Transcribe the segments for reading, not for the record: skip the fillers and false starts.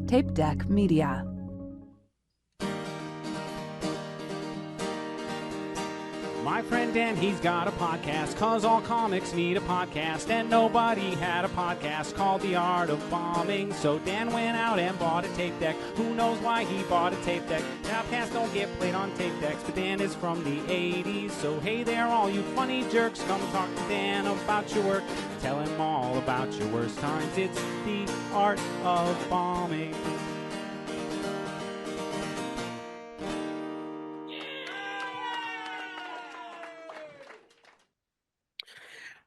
Tape Deck Media. My friend Dan, he's got a podcast, cause all comics need a podcast, and nobody had a podcast called The Art of Bombing. So Dan went out and bought a tape deck. Who knows why he bought a tape deck? Podcasts don't get played on tape decks, but Dan is from the 80s. So hey there, all you funny jerks, come talk to Dan about your work. Tell him all about your worst times. It's The Art of Bombing.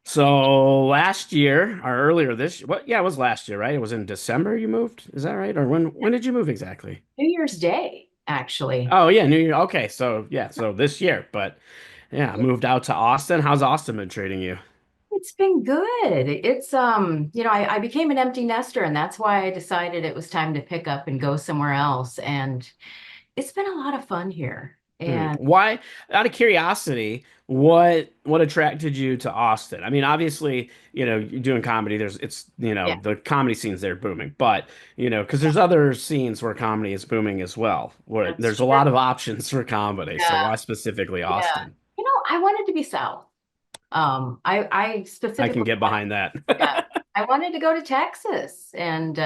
So last year, or earlier this, what? Yeah, it was last year, right? It was in December you moved. Is that right? Or when did you move exactly? New Year's Day, actually. Oh yeah, New Year. Okay, so yeah, so this year, but yeah, moved out to Austin. How's Austin been treating you? It's been good. It's I became an empty nester, and that's why I decided it was time to pick up and go somewhere else. And it's been a lot of fun here. And Why, out of curiosity, what attracted you to Austin? I mean, obviously, you're doing comedy. yeah, The comedy scenes there booming, but because there's other scenes where comedy is booming as well, where that's there's a true. lot of options for comedy. So Yeah, why specifically yeah. Austin? I wanted to be South. I I can specifically get behind that. yeah, I wanted to go to Texas, and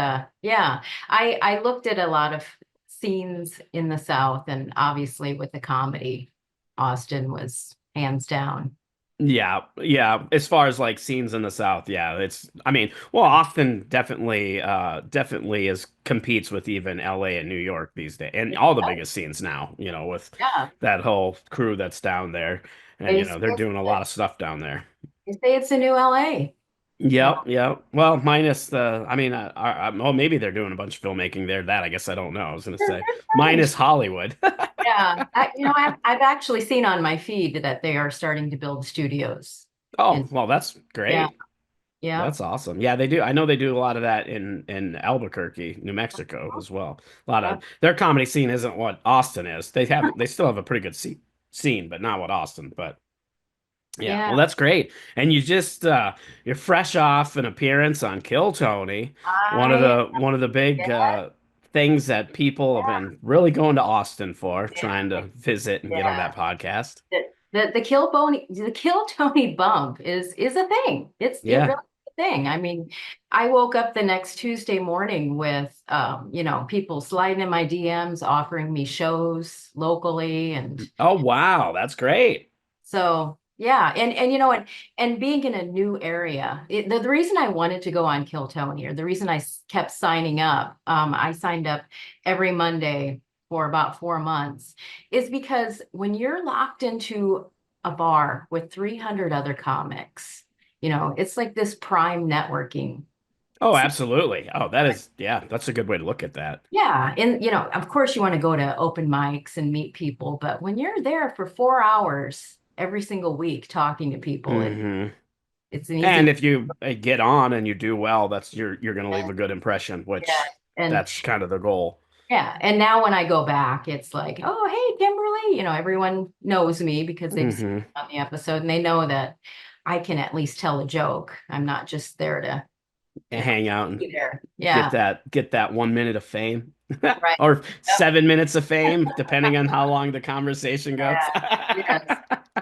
yeah, I looked at a lot of scenes in the South, and obviously with the comedy, Austin was hands down. Yeah, yeah. As far as like scenes in the South, yeah, I mean, well, Austin definitely is competes with even LA and New York these days, and all the biggest scenes now, with Yeah, that whole crew that's down there, and they say they're it's, doing a lot of stuff down there. they say it's a new LA. So Yep, yep. Well, minus I mean, well, maybe they're doing a bunch of filmmaking there. That I guess I don't know. I was gonna they're say starting to, minus Hollywood. yeah, I've actually seen on my feed that they are starting to build studios. Oh, And well, that's yeah, great. yeah. That's awesome. Yeah, they do. I know they do a lot of that in Albuquerque, New Mexico as well. A lot Yeah. of their comedy scene isn't what Austin is. They still have a pretty good scene, but not what Austin. But yeah, Yeah. well, that's great. And you're fresh off an appearance on Kill Tony, I one of the big yeah, things that people have been really going to Austin for, trying yeah, to visit and get on yeah. that podcast. The Kill Tony bump is a thing. It Yeah. really is a thing. I mean, I woke up the next Tuesday morning with people sliding in my DMs offering me shows locally, and Oh, wow, that's great. so yeah, and being in a new area, the reason I wanted to go on Kill Tony, or the reason kept signing up, I signed up every Monday for about 4 months, is because when you're locked into a bar with 300 other comics, it's like this prime networking. Oh, absolutely. Oh, yeah, that's a good way to look at that. Yeah, and of course you want to go to open mics and meet people, but when you're there for 4 hours every single week talking to people, Hmm. it's an And easy. if you get on and you do well, you're going to leave a good impression, Yeah, which and that's kind of the goal. yeah, and now when I go back, it's like, oh, hey, Kimberly, everyone knows me because they've seen Hmm. me on the episode, and they know that I can at least tell a joke. I'm not just there to, And hang out and be there. Yeah, get that 1 minute of fame right. or Yep. 7 minutes of fame, depending on how long the conversation goes. Yeah. Yes.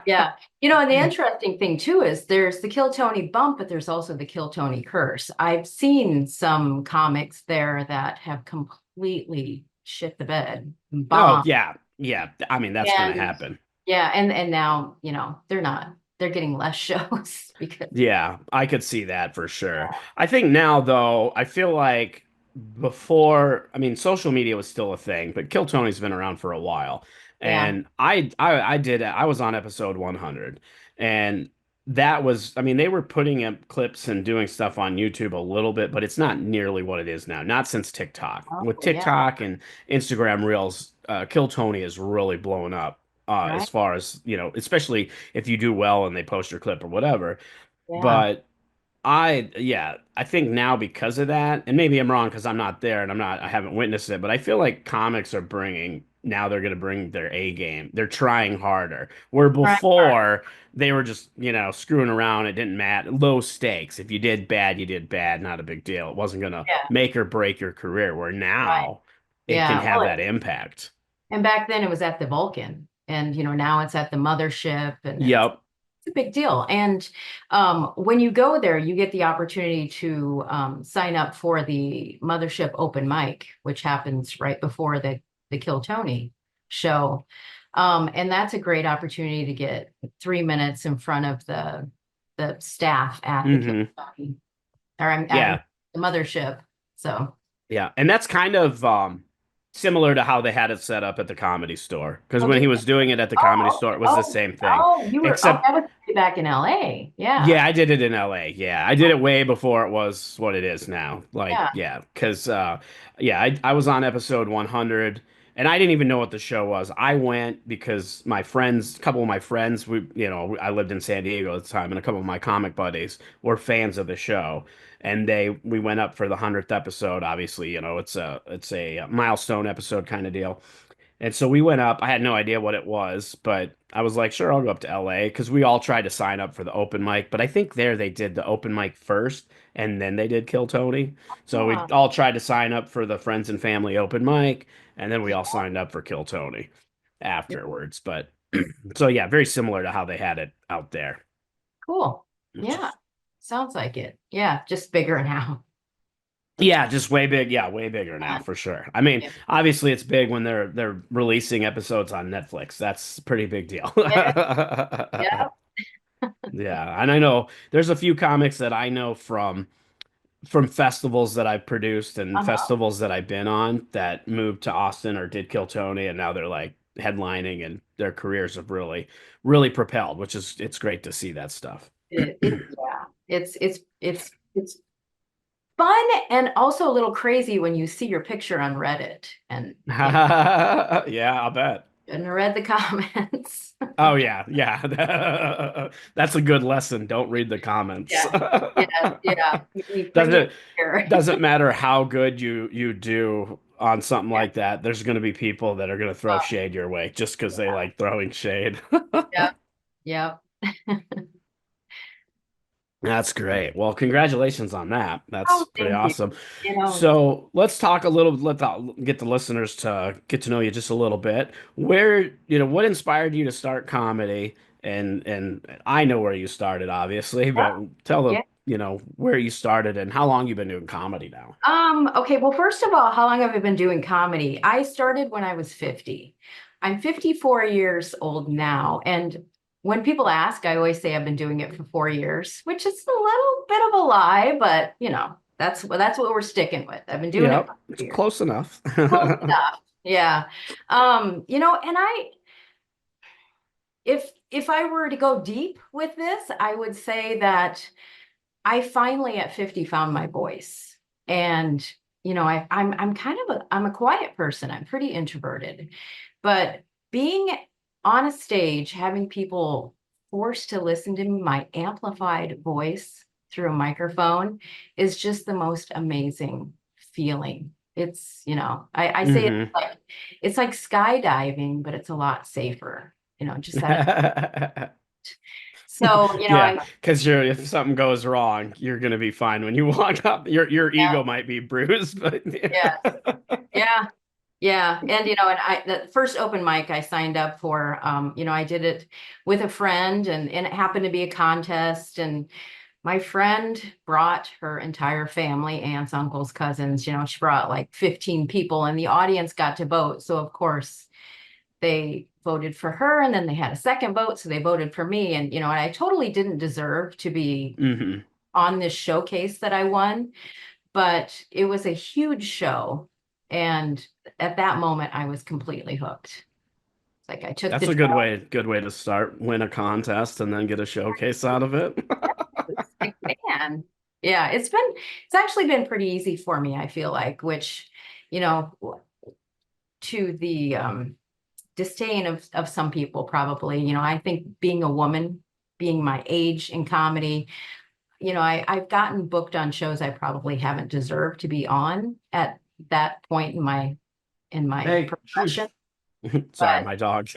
Yeah. And the interesting thing too is there's the Kill Tony bump, but there's also the Kill Tony curse. I've seen some comics there that have completely shit the bed, Oh, bomb. yeah. Yeah. I mean, that's going to And happen. yeah, and now, they're getting less shows because Yeah, I could see that for sure. I think now, though, I feel like I mean, social media was still a thing, but Kill Tony's been around for a while. yeah, And I was on episode 100, and I mean, they were putting up clips and doing stuff on YouTube a little bit, but it's not nearly what it is now. Not since TikTok. oh, With yeah, TikTok and Instagram Reels, Kill Tony is really blowing up. As right. far as, especially if you do well and they post your clip or whatever. Yeah. But I think now because of that, and maybe I'm wrong because I'm not there and I haven't witnessed it, but I feel like comics are bringing now they're going to bring their A game. They're trying harder. Where Right. before they were just, screwing around. It didn't matter. Low stakes. If you did bad, you did bad. Not a big deal. It wasn't going to Yeah. make or break your career. Where Right. now it can Yeah. have Well, that impact. and back then it was at the Vulcan, and now it's at the Mothership, and Yep. it's a big deal. And when you go there, you get the opportunity to sign up for the Mothership open mic, which happens right before the Kill Tony show. And that's a great opportunity to get 3 minutes in front of the staff at the Kill Hmm. Tony, or I'm Yeah. the Mothership. So Yeah, and that's kind of similar to how they had it set up at the Comedy Store. Because oh, when he was doing it at the Comedy oh, Store, it was the oh, same thing. you were, Except, that was back in LA. Yeah. yeah, I did it in LA. Yeah, I did it way before it was what it is now. Like, Yeah. yeah, because yeah, I was on episode 100, and I didn't even know what the show was. I went because my friends, a couple of my friends, I lived in San Diego at the time, and a couple of my comic buddies were fans of the show, and we went up for the 100th episode. Obviously, it's a milestone episode kind of deal. And so we went up. I had no idea what it was, but I was like, sure, I'll go up to LA because we all tried to sign up for the open mic. But I think there they did the open mic first and then they did Kill Tony. So we Yeah. all tried to sign up for the friends and family open mic and then we all signed up for Kill Tony afterwards. But so yeah, very similar to how they had it out there. Cool. Yeah. Sounds like it. Yeah. Just bigger now. Yeah, just way big. Yeah, way bigger now Yeah. for sure. I mean, Yeah. obviously it's big when they're releasing episodes on Netflix. That's a pretty big deal. Yeah. Yeah, and I know there's a few comics that I know from festivals that I've produced and Uh-huh. festivals that I've been on that moved to Austin or did Kill Tony and now they're like headlining and their careers have really really propelled, which is it's great to see that stuff. Yeah. It's fun and also a little crazy when you see your picture on Reddit and Yeah, I'll bet. read the comments. Oh yeah, yeah. That's a good lesson. Don't read the comments. Yeah. Yeah. Yeah. You bring it Doesn't here. doesn't matter how good you do on something Yeah. like that. There's going to be people that are going to throw shade your way just because they like throwing shade. Yeah. Yeah. That's great. Well, congratulations on that. That's Oh, pretty thank you. awesome. You know, So let's talk a little, get the listeners to get to know you just a little bit. What inspired you to start comedy? And I know where you started, obviously, yeah. but tell Yeah. where you started and how long you've been doing comedy now. Okay, well, first of all, how long have I been doing comedy? I started when I was 50. I'm 54 years old now, and when people ask, I always say I've been doing it for 4 years, which is a little bit of a lie, but that's what we're sticking with. I've been doing it Yep, for it's 4 years. close enough. Close enough. Yeah. And if I were to go deep with this, I would say that I finally at 50 found my voice. And I'm a quiet person. I'm pretty introverted. But being on a stage, having people forced to listen to my amplified voice through a microphone is just the most amazing feeling. I say Hmm. it's like skydiving, but it's a lot safer, just that. So, Yeah, because if something goes wrong, you're gonna be fine when you walk up. Your yeah, ego might be bruised, but yeah, yeah. Yeah, and the first open mic I signed up for, I did it with a friend, and it happened to be a contest, and my friend brought her entire family, aunts, uncles, cousins. She brought like 15 people, and the audience got to vote. So of course they voted for her, and then they had a second vote, so they voted for me, and I totally didn't deserve to be hmm. on this showcase that I won, but it was a huge show. And at that moment, I was completely hooked. It's like I took That's the a job. good way to start. Win a contest and then get a showcase out of it. It's like, man, yeah, it's actually been pretty easy for me, I feel like, which, you know, to the disdain of some people probably, I think being a woman, being my age in comedy, I've gotten booked on shows I probably haven't deserved to be on at that point in my Hey, profession. sorry, But my dog.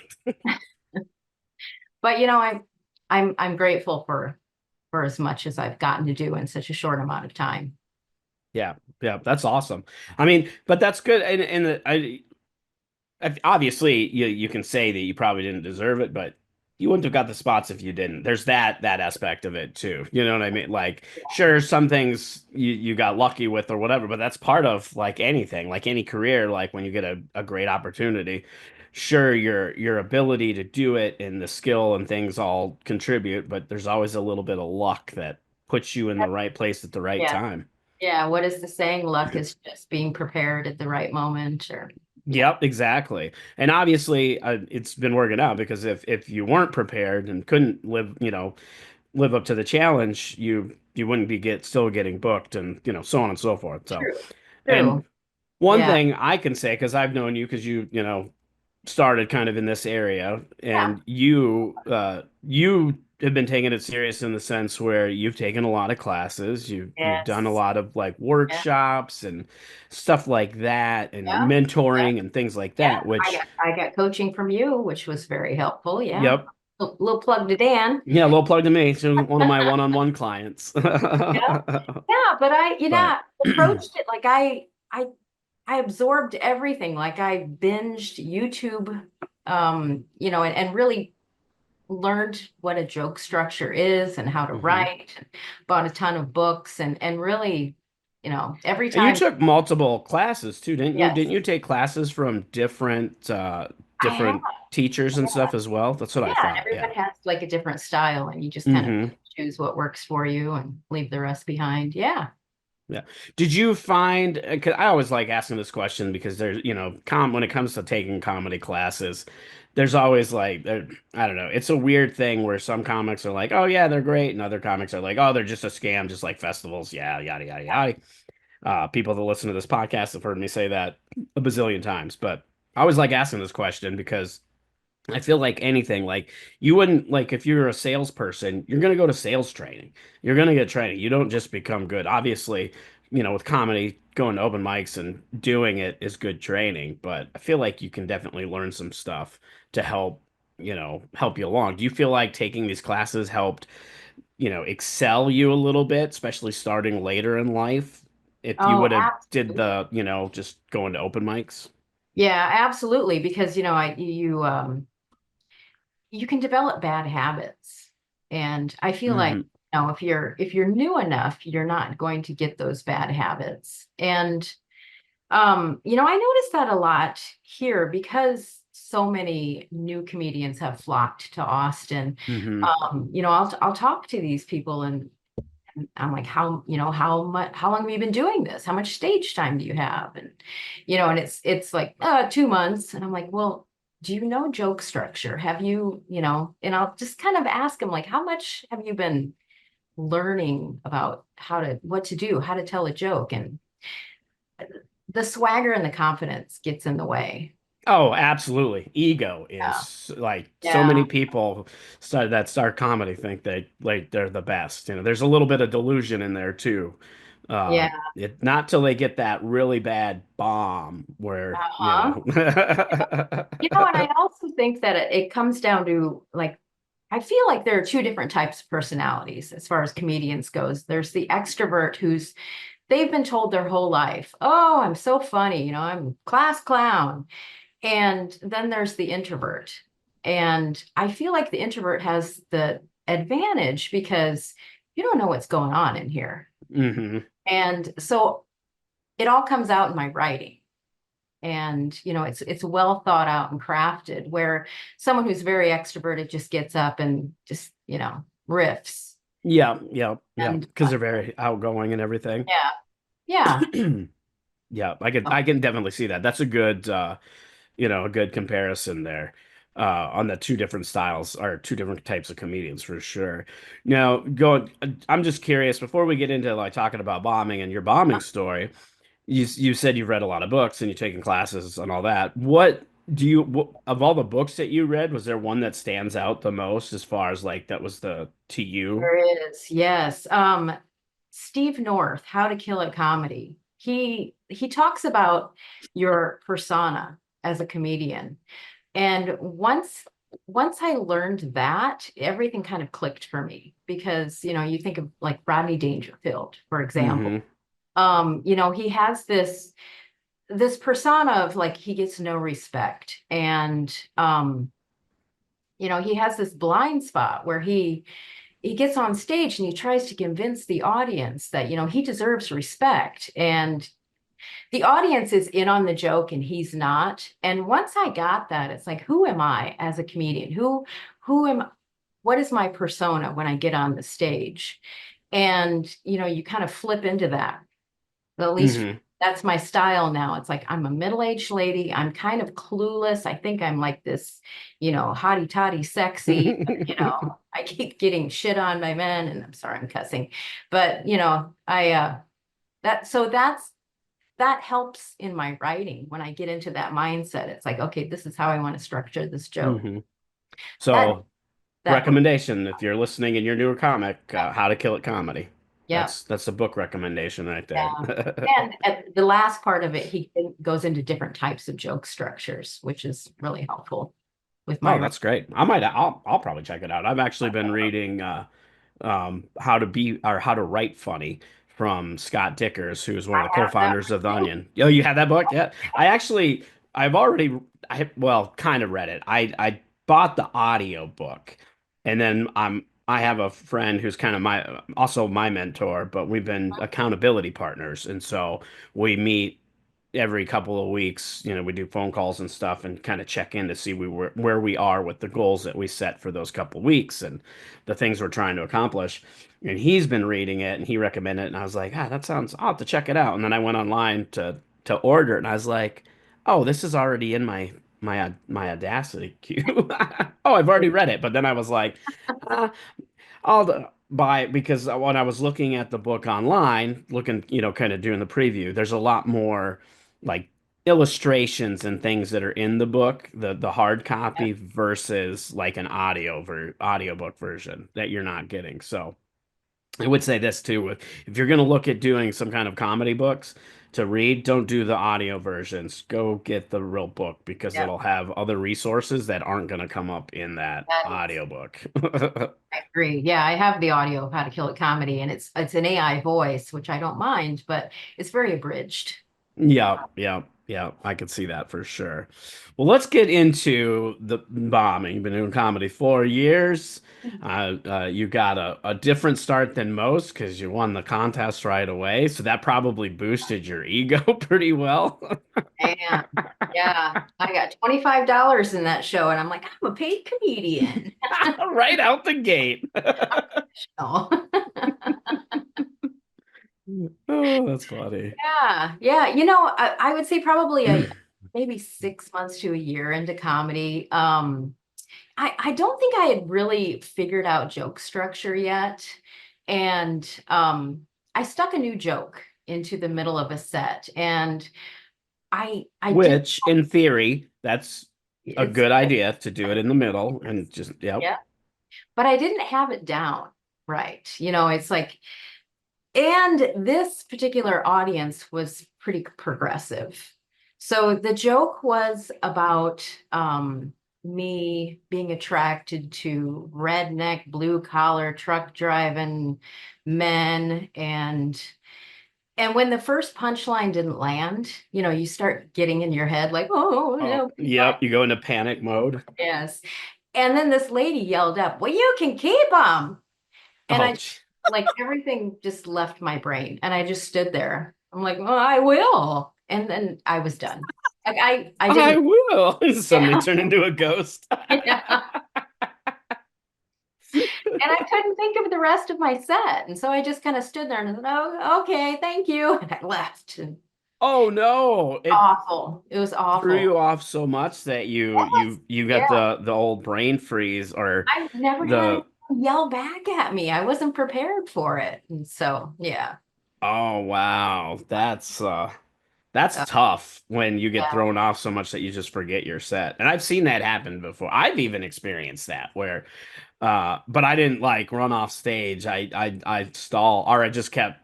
I'm grateful for as much as I've gotten to do in such a short amount of time. Yeah, yeah, that's awesome. I mean, but that's good. And obviously, you can say that you probably didn't deserve it, but you wouldn't have got the spots if you didn't. There's that aspect of it too. You know what I mean? Like, sure, some things you got lucky with or whatever, but that's part of like anything, like any career. Like when you get a great opportunity, sure, your ability to do it and the skill and things all contribute, but there's always a little bit of luck that puts you in the right place at the right Yeah. time. Yeah. What is the saying? Luck is just being prepared at the right moment, or yeah. Yep, exactly. And obviously, it's been working out because if you weren't prepared and couldn't live up to the challenge, you wouldn't be still getting booked and so on and so forth. So, True. and True. one Yeah. thing I can say because I've known you because you started kind of in this area Yeah. and you have been taking it serious in the sense where you've taken a lot of classes, you've done a Yes. lot of like Yeah. workshops and stuff like that and Yeah. Yeah. mentoring and things like Yeah. that, I which got I got coaching from you, which was very helpful. Yeah. yep. Little plug to Dan. Yeah, little plug to me. She's one of my one-on-one clients. Yeah. Yeah, but But approached it like I absorbed everything. Like I binged YouTube, and really learned what a joke structure is and how to mhm. write, and bought a ton of books and really, every And you time. took multiple classes too, didn't you? Yes, Didn't you take classes from I have. different teachers and stuff as well? That's what I Yeah, and thought. Yeah. everyone has like a different style, and you just kind of Hmm. choose what works for you and leave the rest behind. Yeah. Yeah. Did you find, 'cause I always like asking this question because there's, when it comes to taking comedy classes, there's always like, I don't know, it's a weird thing where some comics are like, oh yeah, they're great. And other comics are like, oh, they're just a scam, just like festivals. Yeah, yada, yada, yada. People that listen to this podcast have heard me say that a bazillion times, but I always like asking this question because I feel like anything, like you wouldn't like if you're a salesperson, you're gonna go to sales training. You're gonna get training. You don't just become good. Obviously, with comedy, going to open mics and doing it is good training, but I feel like you can definitely learn some stuff to help you along. Do you feel like taking these classes helped, excel you a little bit, especially starting later in life? If you Oh, would have did absolutely. just going to open mics? Yeah, absolutely. Because you can develop bad habits. And I feel like, Hmm. if you're new enough, you're not going to get those bad habits. And I noticed that a lot here because so many new comedians have flocked to Austin. Hmm. I'll talk to these people, and I'm like, how long have you been doing this? How much stage time do you have? And it's like 2 months. And I'm like, well, do you know joke structure? Have and I'll just kind of ask them like, how much have you been learning about what to do, how to tell a joke? And the swagger and the confidence gets in the way. Oh, absolutely. Ego Yeah. is like so Yeah. many people start comedy think they like they're the best. There's a little bit of delusion in there too. Yeah. Not till they get that really bad bomb where, Uh-huh. And I also think that it comes down to like, I feel like there are two different types of personalities as far as comedians goes. There's the extrovert who's they've been told their whole life, oh, I'm so funny, I'm class clown. And then there's the introvert. And I feel like the introvert has the advantage because you don't know what's going on in here. Hmm. And so it all comes out in my writing. And it's well thought out and crafted, where someone who's very extroverted just gets up and just riffs. Yeah, yeah, yeah. And Because they're very outgoing and everything. yeah, yeah. Yeah, I can definitely see that. That's a good comparison there on the two different styles or two different types of comedians for sure. Now, I'm just curious before we get into like talking about bombing and your bombing story. You said you've read a lot of books and you've taken classes and all that. of all the books that you read, was there one that stands out the most as far as like that was the to you? There is, yes. Steve North, How to Kill a Comedy. He talks about your persona as a comedian. And once I learned that, everything kind of clicked for me because, you think of like Rodney Dangerfield, for example. Hmm. He has this persona of like he gets no respect. And he has this blind spot where he gets on stage and he tries to convince the audience that, he deserves respect. And the audience is in on the joke and he's not. And once I got that, it's like, who am I as a comedian? What is my persona when I get on the stage? And, you kind of flip into that. At least Hmm. that's my style now. It's like I'm a middle-aged lady. I'm kind of clueless. I think I'm like this, hotty toddy sexy. I keep getting shit on by men, and I'm sorry, I'm cussing. But I that helps in my writing when I get into that mindset. It's like, okay, this is how I want to structure this joke. Hmm. That So that book, recommendation, if you're listening and you're newer comic, How to Kill It Comedy. yeah. That's a book recommendation right there. Yeah. And at the last part of it, he goes into different types of joke structures, which is really helpful with my Oh, writing. that's great. I'll probably check it out. I've actually been reading How to Write Funny from Scott Dickers, who's one of the That co-founders of The Onion. Oh, you had that book? Yeah. I've already well, kind of read it. I bought the audio book, and then I have a friend who's kind of my mentor, but we've been accountability partners, and so we meet every couple of weeks. We do phone calls and stuff and kind of check in to see where we are with the goals that we set for those couple of weeks and the things we're trying to accomplish. And he's been reading it and he recommended it, and I was like, that sounds, I'll have to check it out. And then I went online to order it, and I was like, oh, this is already in my Audacity queue. Oh, I've already read it. But then I was like, uh, I'll buy it because when I was looking at the book online, looking, kind of doing the preview, there's a lot more like illustrations and things that are in the book, the hard copy versus like an audiobook version that you're not getting. So I would say this too, if you're going to look at doing some kind of comedy books to read, don't do the audio versions. Go get the real book because Yeah, it'll have other resources that aren't going to come up in that audiobook. I agree. Yeah, I have the audio of How to Kill a Comedy, and it's an AI voice, which I don't mind, but it's very abridged. Yeah, yeah, yeah. I could see that for sure. Well, let's get into the bombing. You've been doing comedy 4 years. You got a different start than most because you won the contest right away. So that probably boosted your ego pretty well. And yeah, I got $25 in that show, and I'm like, I'm a paid comedian. Right out the gate. Oh. Oh, that's funny. Yeah, yeah. I would say probably maybe 6 months to a year into comedy. I don't think I had really figured out joke structure yet. And I stuck a new joke into the middle of a set. And I did Which, in theory, that's a it's good idea to do it in the middle and just, yep. yeah, but I didn't have it down right. It's like, and this particular audience was pretty progressive. So the joke was about me being attracted to redneck, blue collar, truck driving men. And when the first punchline didn't land, you start getting in your head like, oh, Oh, no, yep. You go into panic mode. yes. And then this lady yelled up, well, you can keep them. And Oh, I like everything just left my brain and I just stood there. I'm like, well, I will. And then I was done. Like I I didn't, will. Suddenly yeah, turn into a ghost. yeah. And I couldn't think of the rest of my set. And so I just kind of stood there and said, oh, okay, thank you. And I left. And Oh no. It awful. It was threw awful. you off so much that you Yes. you you got Yeah. the old brain freeze or I never had the anyone yell back at me. I wasn't prepared for it. And so, yeah. oh wow. That's That's Uh, tough when you get yeah, thrown off so much that you just forget your set. And I've seen that happen before. I've even experienced that where but I didn't like run off stage. I stall or I just kept,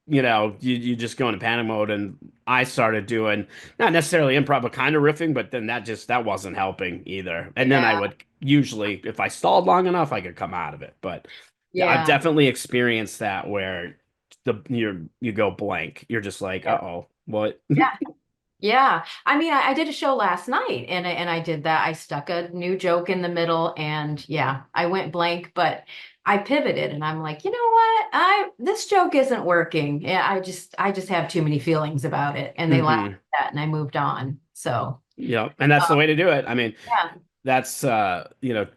you just go into panic mode and I started doing not necessarily improv, but kind of riffing, but then that wasn't helping either. And then I yeah, would usually, if I stalled long enough, I could come out of it. But I've yeah, definitely experienced that where you go blank. You're just like, yeah. uh-oh, what? Yeah. Yeah. I mean, I did a show last night and I did that. I stuck a new joke in the middle and yeah, I went blank, but I pivoted and I'm like, you know what? This joke isn't working. Yeah, I just have too many feelings about it. And they laughed Hmm. at that and I moved on. So Yep. And that's the way to do it. I mean, yeah, that's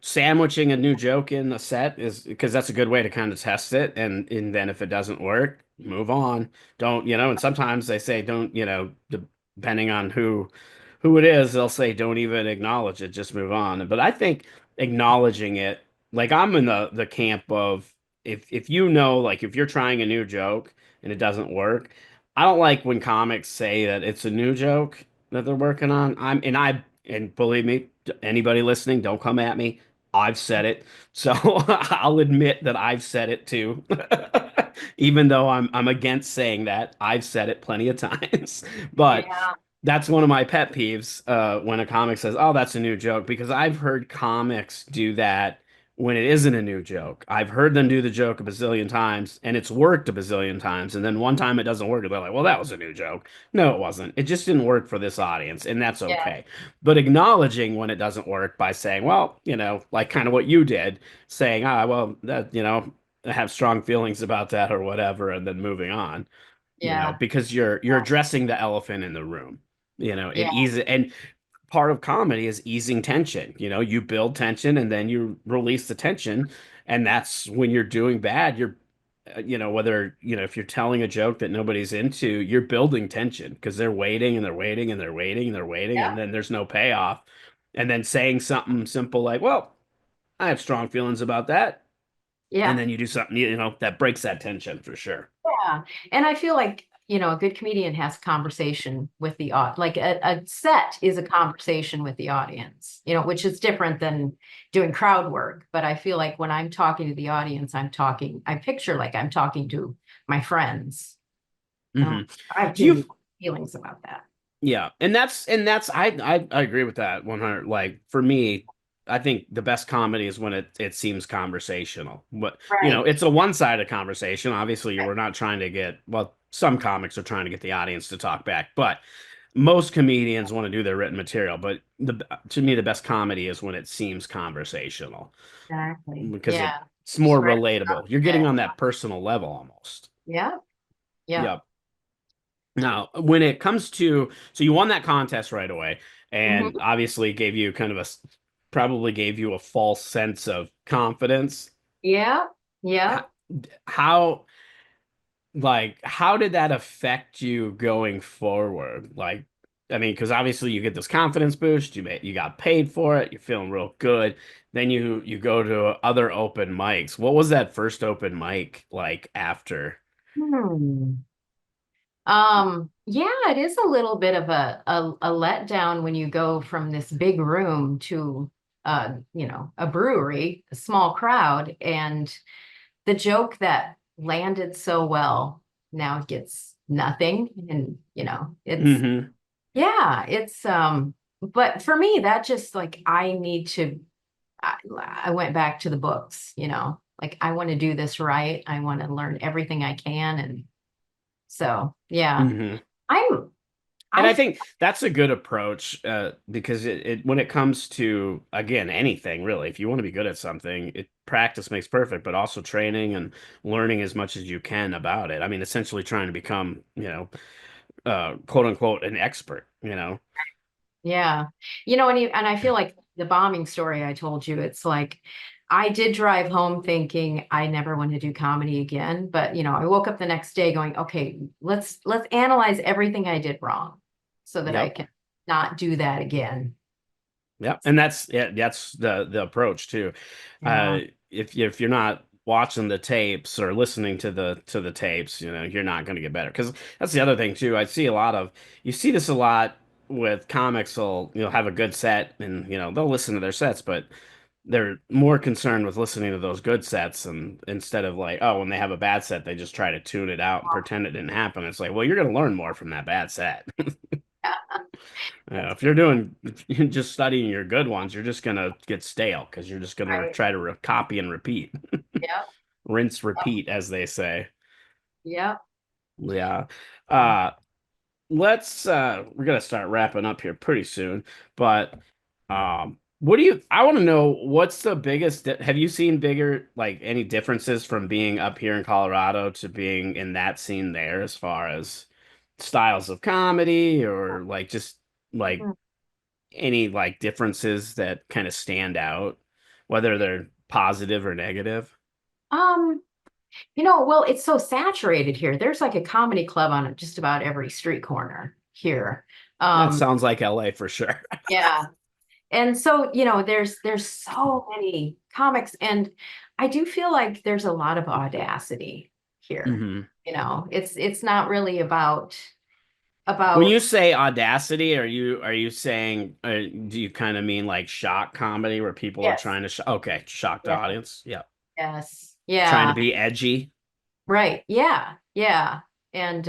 sandwiching a new joke in a set is because that's a good way to kind of test it, and then if it doesn't work, move on. Don't, and sometimes they say don't, depending on who it is, they'll say don't even acknowledge it, just move on. But I think acknowledging it, like I'm in the camp of if like if you're trying a new joke and it doesn't work, I don't like when comics say that it's a new joke that they're working on. And believe me, anybody listening, don't come at me. I've said it. So I'll admit that I've said it too. Even though I'm against saying that, I've said it plenty of times. But yeah, that's one of my pet peeves when a comic says, "Oh, that's a new joke," because I've heard comics do that when it isn't a new joke. I've heard them do the joke a bazillion times, and it's worked a bazillion times, and then one time it doesn't work, and they're like, "Well, that was a new joke." No, it wasn't. It just didn't work for this audience, and that's yeah, okay. But acknowledging when it doesn't work by saying, "Well, like kind of what you did, saying, ah, well, that, I have strong feelings about that or whatever," and then moving on, yeah, because you're addressing the elephant in the room. It yeah, eases, and part of comedy is easing tension. You build tension and then you release the tension, and that's when you're doing bad. You're, whether, if you're telling a joke that nobody's into, you're building tension because they're waiting and they're waiting and they're waiting and they're waiting, yeah, and then there's no payoff. And then saying something simple like, "Well, I have strong feelings about that," and yeah. then you do something, that breaks that tension for sure. Yeah. And I feel like, a good comedian has conversation with the audience. Like a set is a conversation with the audience, which is different than doing crowd work. But I feel like when I'm talking to the audience, I picture like I'm talking to my friends. Hmm. I have Do too many you feelings about that. Yeah, and that's I agree with that 100. Like for me, I think the best comedy is when it seems conversational. But Right. it's a one-sided conversation. Obviously, we're not trying to get, well, some comics are trying to get the audience to talk back, but most comedians want to do their written material. But to me, the best comedy is when it seems conversational Exactly. because Yeah. it's more Spread. relatable. You're getting on that personal level almost. Yeah. Yeah. Yep. Now, when it comes to, so you won that contest right away, and Mhm. obviously gave you kind of probably gave you a false sense of confidence. Yeah. Yeah. How, how how did that affect you going forward? Like, I mean, because obviously you get this confidence boost, you got paid for it, you're feeling real good. Then you go to other open mics. What was that first open mic like after? Hmm. Yeah, it is a little bit of a letdown when you go from this big room to a brewery, a small crowd, and the joke that landed so well now it gets nothing. And it's Hmm. yeah, it's but for me that just like I, I went back to the books, like I want to do this right. I want to learn everything I can. And so yeah. Hmm. I'm And I I think that's a good approach because when it comes to, again, anything really, if you want to be good at something, practice makes perfect, but also training and learning as much as you can about it. I mean, essentially trying to become, quote unquote, an expert, yeah. And I feel like the bombing story I told you, it's like I did drive home thinking I never want to do comedy again. But I woke up the next day going, okay, let's analyze everything I did wrong so that I Yep. can not do that again. Yep. And that's the approach too. Yeah. If you're not watching the tapes or listening to the tapes, you're not going to get better. Because that's the other thing too. You see this a lot with comics. Will have a good set and they'll listen to their sets, but they're more concerned with listening to those good sets and instead of like, oh, when they have a bad set, they just try to tune it out and pretend it didn't happen. It's like, well, you're going to learn more from that bad set. That's If you're doing just studying your good ones, you're just gonna get stale because you're just gonna right. try to copy and repeat, Yep. rinse, repeat, as they say. Yep. Yeah. Um, Uh, we're gonna start wrapping up here pretty soon, but I want to know what's the biggest, have you seen bigger, like any differences from being up here in Colorado to being in that scene there as far as styles of comedy or like just like any like differences that kind of stand out, whether they're positive or negative? um, well, it's so saturated here. There's like a comedy club on just about every street corner here. That Um, sounds like LA for sure. yeah. And so, there's so many comics, and I do feel like there's a lot of audacity here. hmm It's not really about When about you say audacity, are you saying do you kind of mean like shock comedy where people are yes, trying to okay, shock the yeah, audience? Yeah. yes, Trying to yeah, be edgy. right, yeah, yeah. And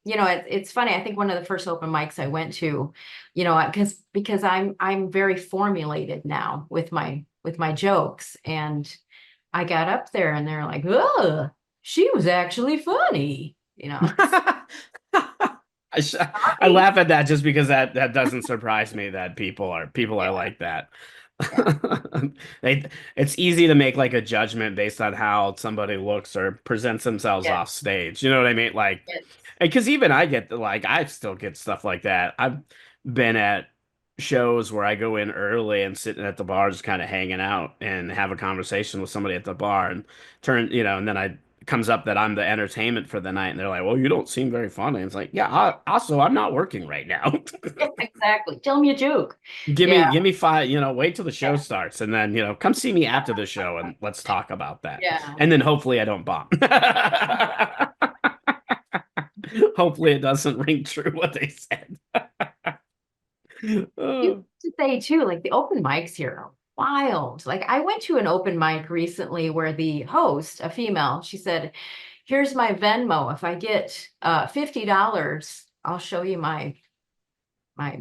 it's funny. I think one of the first open mics I went to, because I'm very formulated now with my jokes, and I got up there and they're like, "Oh, she was actually funny." I, sh- I Sorry. laugh at that just because that doesn't surprise me that people are Yeah, like that. yeah, They it's easy to make like a judgment based on how somebody looks or presents themselves yeah, off stage. You know what I mean? Like, yes, because even I get like I still get stuff like that. I've been at shows where I go in early and sitting at the bar just kind of hanging out and have a conversation with somebody at the bar and and then I comes up that I'm the entertainment for the night and they're like, "Well, you don't seem very funny." It's like, "Yeah, also I'm not working right now." yes, exactly. Tell me a joke. Give Yeah, me give me five, wait till the show starts and then, come see me after the show and let's talk about that. yeah. And then hopefully I don't bomb. Hopefully it doesn't ring true what they said. You Oh, to say too, like the open mics here are wild. Like I went to an open mic recently where the host, a female, she said, "Here's my Venmo. If I get $50, I'll show you my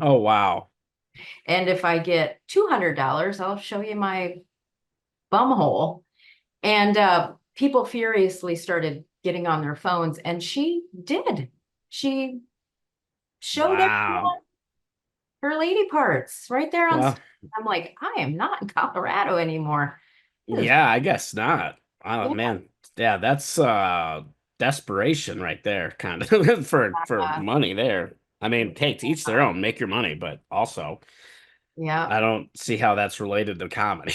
oh wow. and if I get $200, I'll show you my bum hole." And people furiously started getting on their phones, and she did. She showed Wow. everyone her lady parts right there on Well, stage. I'm like, I am not in Colorado anymore. This is, yeah, I guess not. Oh yeah, man. Yeah, that's desperation right there, kind of for money there. I mean, hey, to each their own, make your money, but also yeah, I don't see how that's related to comedy.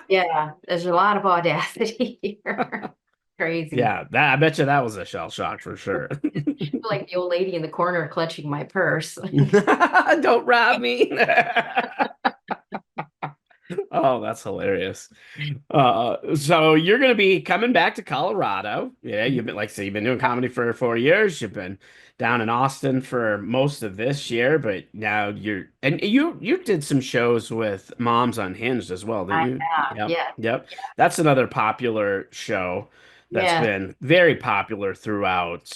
yeah. There's a lot of audacity here. Crazy. Yeah, that I bet you that was a shell shock for sure. Like the old lady in the corner clutching my purse. Don't rob me. Oh, that's hilarious. So you're going to be coming back to Colorado. Yeah, you've been, like I said, you've been doing comedy for 4 years. You've been down in Austin for most of this year, but now and you did some shows with Moms Unhinged as well, didn't I you? have, Yep, yeah, yep. That's another popular show that's yeah, been very popular throughout,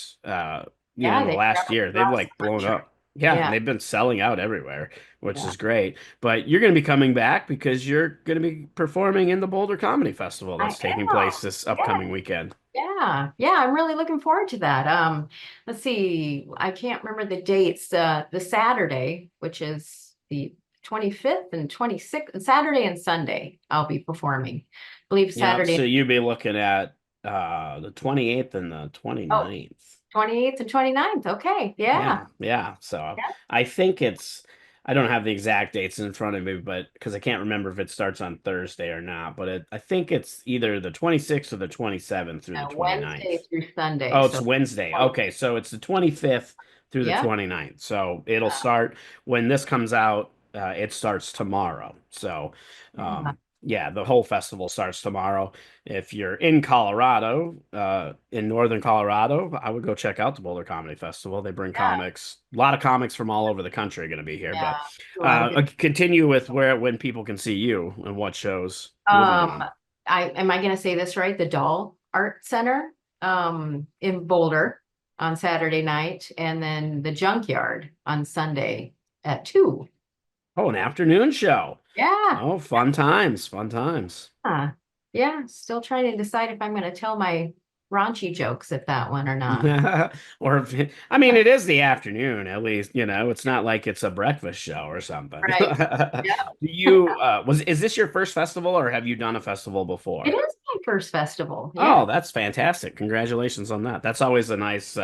yeah. in the They last travel year. They've across like the blown country. up. Yeah, and Yeah, they've been selling out everywhere, which yeah. is great. But you're going to be coming back because you're going to be performing in the Boulder Comedy Festival I that's taking am. place this Yeah, upcoming weekend. yeah, yeah. I'm really looking forward to that. Let's see. I can't remember the dates. The Saturday, which is the 25th and 26th, Saturday and Sunday, I'll be performing. I believe Yeah, so Saturday. you'll be looking at the 28th and the Oh, 29th. 28th and 29th. Okay. Yeah. Yeah, yeah. So Yeah. I think I don't have the exact dates in front of me, but because I can't remember if it starts on Thursday or not, but I think it's either the 26th or the 27th through the 29th. Wednesday through Sunday. Oh, it's So, Wednesday. Okay, so it's the 25th through the yeah. 29th. So it'll start when this comes out, it starts tomorrow. So Yeah. yeah, the whole festival starts tomorrow. If you're in Colorado, in northern Colorado, I would go check out the Boulder Comedy Festival. They bring Yeah, comics, a lot of comics from all over the country are going to be here. yeah. But A lot of good. continue with when people can see you and what shows you'll be Um, doing. am I going to say this right? The Doll Art Center, in Boulder on Saturday night, and then the Junkyard on Sunday at 2. Oh, an afternoon show. Yeah. Oh, fun times, fun times. Yeah. Still trying to decide if I'm going to tell my raunchy jokes at that one or not. I mean, it is the afternoon, at least, it's not like it's a breakfast show or something. Right. Yeah. Is this your first festival or have you done a festival It before? is my first festival. Yeah. Oh, that's fantastic. Congratulations on that. That's always a nice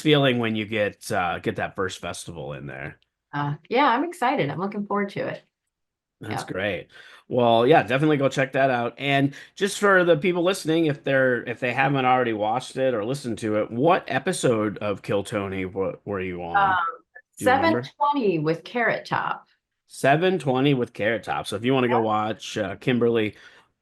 feeling when you get that first festival in there. Yeah, I'm excited. I'm looking forward to it. That's Yeah. great. Well, yeah, definitely go check that out. And just for the people listening, if they haven't already watched it or listened to it, what episode of Kill Tony were you Um, on? Do you remember? 720 with Carrot Top. 720 with Carrot Top. So if you want to go watch Kimberly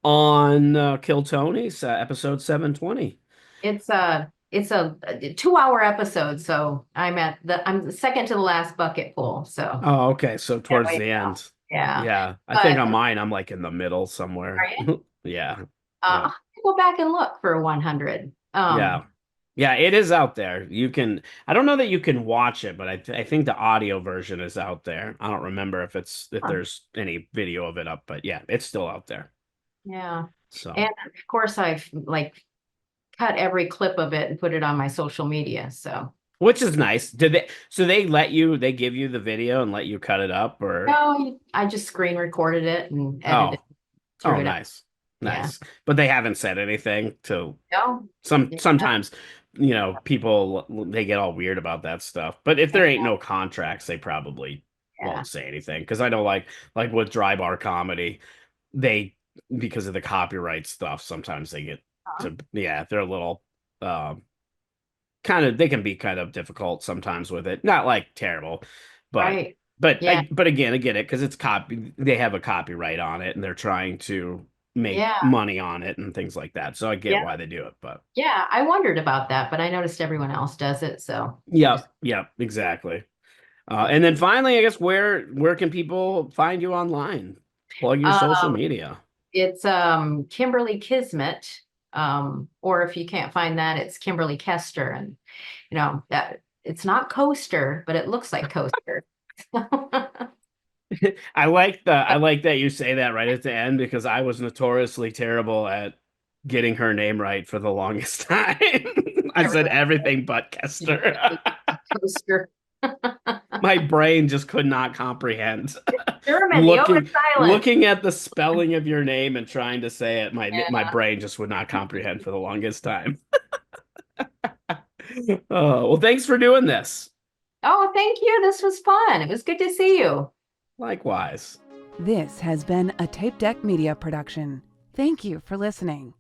on Kill Tony's episode 720. It's a 2-hour episode, so I'm the second to the last bucket full. So Oh, okay. So that towards way, the end. yeah. Yeah. I think But on mine, I'm like in the middle somewhere. Yeah. Yeah. I'll go back and look for 100. Yeah. Yeah, it is out there. I don't know that you can watch it, but I think the audio version is out there. I don't remember if there's any video of it up, but yeah, it's still out there. Yeah. So, And of course I've like cut every clip of it and put it on my social media. So which is nice. They give you the video and let you cut it up or no, I just screen recorded it and edited oh, threw oh, it out. nice. Yeah. Nice. But they haven't said anything to No. Yeah. sometimes, people they get all weird about that stuff. But if there ain't no contracts, they probably Yeah. won't say anything. Because I know like with dry bar comedy, they because of the copyright stuff, sometimes they get they're a little they can be kind of difficult sometimes with it. Not like terrible, but Right. Yeah. but again, I get it because they have a copyright on it and they're trying to make Yeah. money on it and things like that. So I get Yeah. why they do it, but Yeah. I wondered about that, but I noticed everyone else does it. So yeah, exactly. And then finally, I guess where can people find you online? Plug your social media. it's Kimberly Kismet. Or if you can't find that, it's Kimberly Koester. And that it's not Coaster, but it looks like Coaster. I like that you say that right at the end because I was notoriously terrible at getting her name right for the longest time. I said everything but Kester. Coaster. My brain just could not comprehend. German, the silent. Looking at the spelling of your name and trying to say it, my brain just would not comprehend for the longest time. Oh, well, thanks for doing this. Oh, thank you. This was fun. It was good to see you. Likewise. This has been a Tape Deck Media production. Thank you for listening.